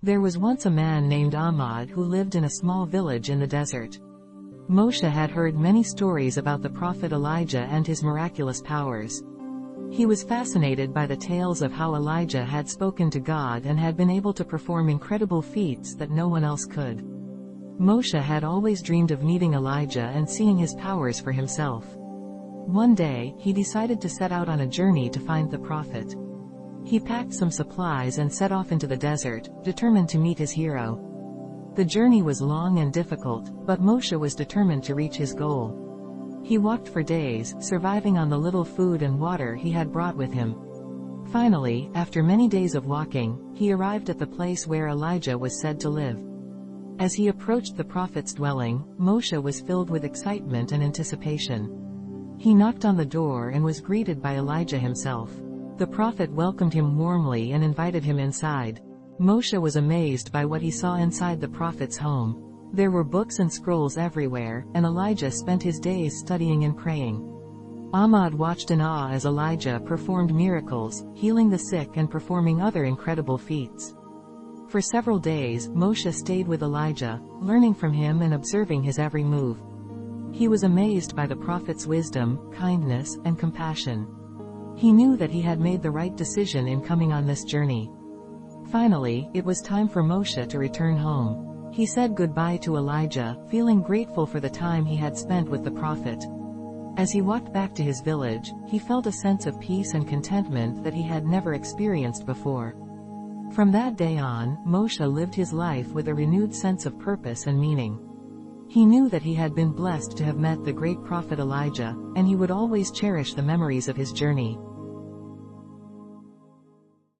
There was once a man named Ahmad who lived in a small village in the desert. Moshe had heard many stories about the Prophet Elijah and his miraculous powers. He was fascinated by the tales of how Elijah had spoken to God and had been able to perform incredible feats that no one else could. Moshe had always dreamed of meeting Elijah and seeing his powers for himself. One day, he decided to set out on a journey to find the prophet. He packed some supplies and set off into the desert, determined to meet his hero. The journey was long and difficult, but Moshe was determined to reach his goal. He walked for days, surviving on the little food and water he had brought with him. Finally, after many days of walking, he arrived at the place where Elijah was said to live. As he approached the prophet's dwelling, Moshe was filled with excitement and anticipation. He knocked on the door and was greeted by Elijah himself. The prophet welcomed him warmly and invited him inside. Moshe was amazed by what he saw inside the prophet's home. There were books and scrolls everywhere, and Elijah spent his days studying and praying. Ahmad watched in awe as Elijah performed miracles, healing the sick and performing other incredible feats. For several days, Moshe stayed with Elijah, learning from him and observing his every move. He was amazed by the prophet's wisdom, kindness, and compassion. He knew that he had made the right decision in coming on this journey. Finally, it was time for Moshe to return home. He said goodbye to Elijah, feeling grateful for the time he had spent with the prophet. As he walked back to his village, he felt a sense of peace and contentment that he had never experienced before. From that day on, Moshe lived his life with a renewed sense of purpose and meaning. He knew that he had been blessed to have met the great prophet Elijah, and he would always cherish the memories of his journey.